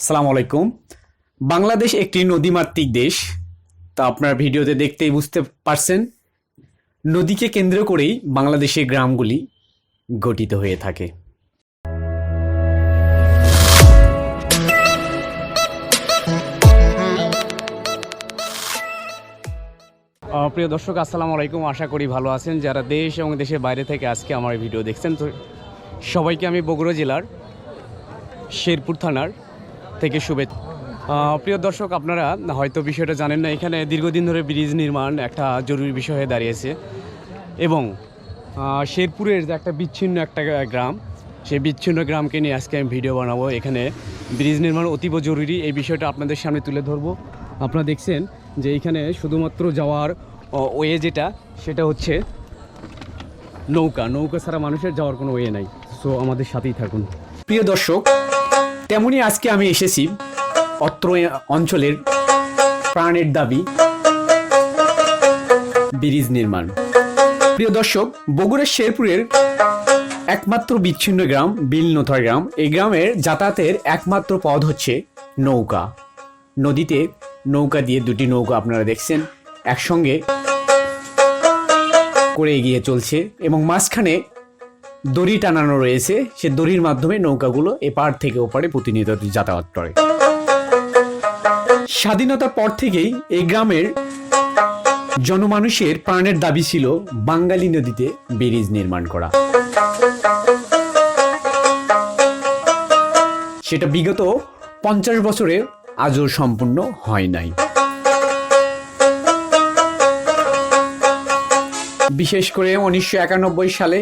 আসসালামু আলাইকুম। বাংলাদেশ একটি নদীমাতৃক দেশ। তা আপনার ভিডিওতে দেখতেই বুঝতে পারছেন, নদীকে কেন্দ্র করেই বাংলাদেশের গ্রামগুলি গঠিত হয়ে থাকে। প্রিয় দর্শক, আসসালামু আলাইকুম। আশা করি ভালো আছেন। যারা দেশ এবং দেশের বাইরে থেকে আজকে আমার এই ভিডিও দেখছেন, তো সবাইকে আমি বগুড়া জেলার শেরপুর থানার থেকে শুভেচ্ছা। প্রিয় দর্শক, আপনারা হয়তো বিষয়টা জানেন না, এখানে দীর্ঘদিন ধরে ব্রিজ নির্মাণ একটা জরুরি বিষয় হয়ে দাঁড়িয়েছে এবং শেরপুরের যে একটা বিচ্ছিন্ন একটা গ্রাম, সেই বিচ্ছিন্ন গ্রামকে নিয়ে আজকে আমি ভিডিও বানাবো। এখানে ব্রিজ নির্মাণ অতীব জরুরি, এই বিষয়টা আপনাদের সামনে তুলে ধরবো। আপনারা দেখছেন যে এইখানে শুধুমাত্র যাওয়ার ওয়ে যেটা, সেটা হচ্ছে নৌকা ছাড়া মানুষের যাওয়ার কোনো ওয়ে নাই। সো আমাদের সাথেই থাকুন। প্রিয় দর্শক, তেমনি আজকে আমি এসেছি অত্র অঞ্চলের প্রাণের দাবি ব্রিজ নির্মাণ। প্রিয় দর্শক, বগুড়ার শেরপুরের একমাত্র বিচ্ছিন্ন গ্রাম বিলনথা গ্রাম। এই গ্রামের যাতায়াতের একমাত্র পথ হচ্ছে নৌকা। নদীতে নৌকা দিয়ে দুটি নৌকা আপনারা দেখছেন একসঙ্গে করে এগিয়ে চলছে এবং মাঝখানে দড়ি টানানো রয়েছে। সে দড়ির মাধ্যমে নৌকাগুলো এপার থেকে ওপারে প্রতিনিয়ত যাতায়াত করে। স্বাধীনতার পর থেকেই এই গ্রামের জনমানুষের প্রাণের দাবি ছিল বাঙালি নদীতে ব্রিজ নির্মাণ করা। সেটা বিগত 50 বছরে আজও সম্পূর্ণ হয় নাই। বিশেষ করে 1991 সালে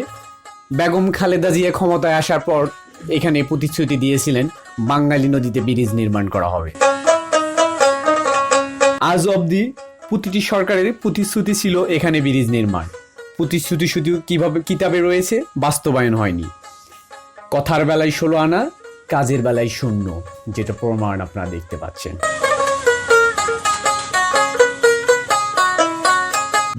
বেগম খালেদা জিয়া ক্ষমতায় আসার পর এখানে প্রতিশ্রুতি দিয়েছিলেন বাঙালি নদীতে ব্রিজ নির্মাণ করা হবে। আজ অবধি প্রতিটি সরকারের প্রতিশ্রুতি ছিল এখানে ব্রিজ নির্মাণ। প্রতিশ্রুতি শুধু কিভাবে কিতাবে রয়েছে, বাস্তবায়ন হয়নি। কথার বেলায় 16 আনা, কাজের বেলায় শূন্য, যেটা প্রমাণ আপনারা দেখতে পাচ্ছেন।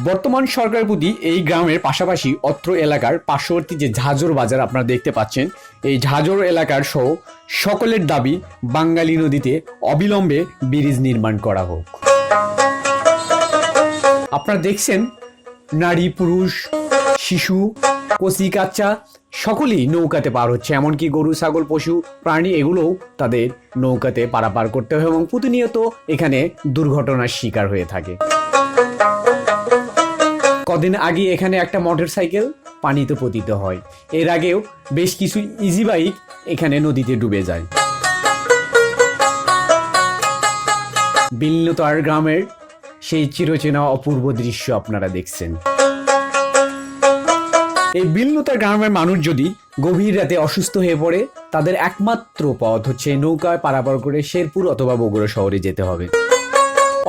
বর্তমান সরকারের প্রতি এই গ্রামের পাশাপাশি অত্র এলাকার পার্শ্ববর্তী যে ঝাজর বাজার আপনারা দেখতে পাচ্ছেন, এই ঝাজর এলাকার সহ সকলের দাবি বাঙালি নদীতে অবিলম্বে ব্রিজ নির্মাণ করা হোক। আপনারা দেখছেন নারী, পুরুষ, শিশু, কচি কাচ্চা সকলেই নৌকাতে পার হচ্ছে। এমনকি গরু, ছাগল, পশু, প্রাণী এগুলোও তাদের নৌকাতে পারাপার করতে হয় এবং প্রতিনিয়ত এখানে দুর্ঘটনার শিকার হয়ে থাকে। কদিন আগে এখানে একটা মোটরসাইকেল পানিতে পতিত হয়। এর আগেও বেশ কিছু ইজি বাইক এখানে নদীতে ডুবে যায়। বিলনতার গ্রামের সেই চিরচেনা অপূর্ব দৃশ্য আপনারা দেখছেন। এই বিলনতার গ্রামের মানুষ যদি গভীর রাতে অসুস্থ হয়ে পড়ে, তাদের একমাত্র পথ হচ্ছে নৌকায় পারাপার করে শেরপুর অথবা বগুড়া শহরে যেতে হবে।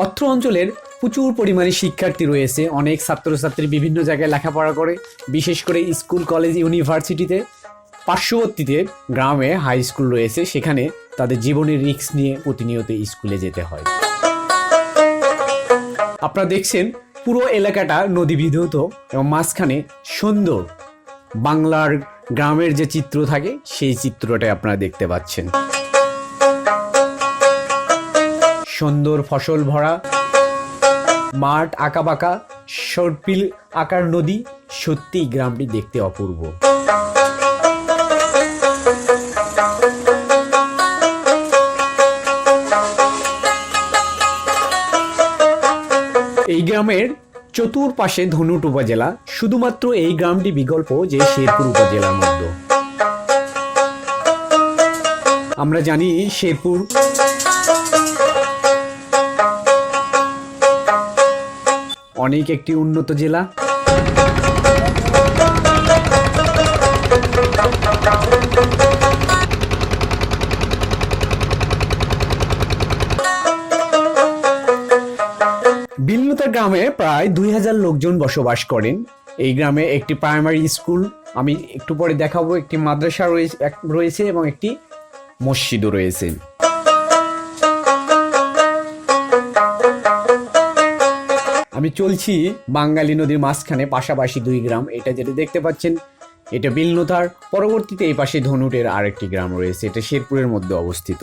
অত্র অঞ্চলের প্রচুর পরিমাণে শিক্ষার্থী রয়েছে। অনেক ছাত্রছাত্রী বিভিন্ন জায়গায় লেখাপড়া করে, বিশেষ করে স্কুল, কলেজ, ইউনিভার্সিটিতে। পার্শ্ববর্তীতে গ্রামে হাই স্কুল রয়েছে, সেখানে তাদের জীবনের রিস্ক নিয়ে প্রতিনিয়ত স্কুলে যেতে হয়। আপনারা দেখছেন পুরো এলাকাটা নদী বিধৌত এবং মাঝখানে সুন্দর বাংলার গ্রামের যে চিত্র থাকে, সেই চিত্রটাই আপনারা দেখতে পাচ্ছেন। সুন্দর ফসল ভরা মাঠ, আঁকাবাঁকা সর্পিল আকার নদী, সত্যি গ্রামটি দেখতে অপূর্ব। এই গ্রামের চতুর্পাশে ধনুট উপজেলা। শুধুমাত্র এই গ্রামটি বিকল্প যে শেরপুর উপজেলার মধ্যে। আমরা জানি শেরপুর অনেক একটি উন্নত জেলা। বিলনতা গ্রামে প্রায় 2000 লোকজন বসবাস করেন। এই গ্রামে একটি প্রাইমারি স্কুল, আমি একটু পরে দেখাবো, একটি মাদ্রাসা রয়েছে এবং একটি মসজিদও রয়েছে। আমি চলছি বাঙালি নদীর মাঝখানে, পাশাপাশি দুই গ্রাম। এটা যেটা দেখতে পাচ্ছেন এটা বিলনতার। পরবর্তীতে এই পাশে ধনুটের আরেকটি গ্রাম রয়েছে, এটা শেরপুরের মধ্যে অবস্থিত।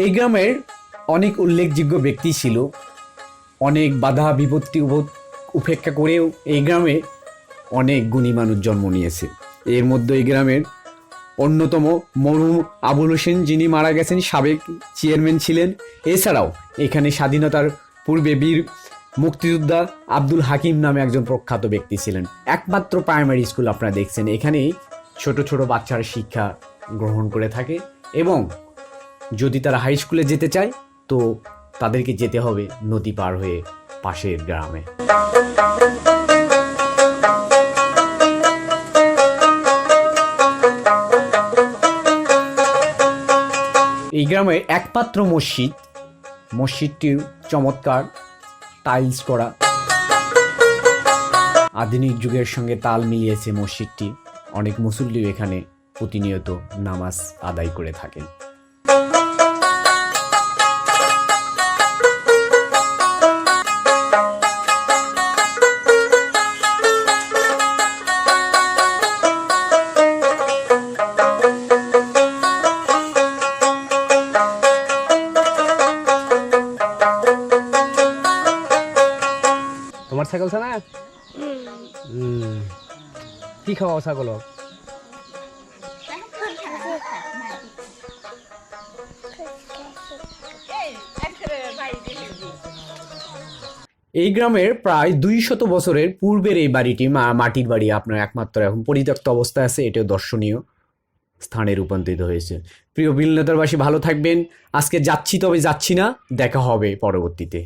এই গ্রামের অনেক উল্লেখযোগ্য ব্যক্তি ছিল, অনেক বাধা বিপত্তি উপেক্ষা করেও এই গ্রামে অনেক গুণী মানুষ জন্ম নিয়েছে। এর মধ্যে এই গ্রামের অন্যতম মরহুম আবুল হোসেন, যিনি মারা গেছেন, সাবেক চেয়ারম্যান ছিলেন। এছাড়াও এখানে স্বাধীনতার পূর্বে বীর মুক্তিযোদ্ধা আব্দুল হাকিম নামে একজন প্রখ্যাত ব্যক্তি ছিলেন। একমাত্র প্রাইমারি স্কুল আপনারা দেখছেন, এখানেই ছোট ছোট বাচ্চারা শিক্ষা গ্রহণ করে থাকে এবং যদি তারা হাই স্কুলে যেতে চায় তো তাদেরকে যেতে হবে নদী পার হয়ে পাশের গ্রামে। এই গ্রামের একমাত্র মসজিদটি চমৎকার টাইলস করা, আধুনিক যুগের সঙ্গে তাল মিলিয়েছে মসজিদটি। অনেক মুসল্লি এখানে প্রতিনিয়ত নামাজ আদায় করে থাকেন। তোমার ছাগল আছে না? কি খাওয়াও ছাগল? এই গ্রামের প্রায় 200 বছরের পূর্বের এই বাড়িটি মাটির বাড়ি আপনার একমাত্র এখন পরিত্যক্ত অবস্থায় আছে। এটাও দর্শনীয় স্থানে রূপান্তরিত হয়েছে। প্রিয় বিলনেতারবাসী, ভালো থাকবেন। আজকে যাচ্ছি, তবে যাচ্ছি না, দেখা হবে পরবর্তীতে।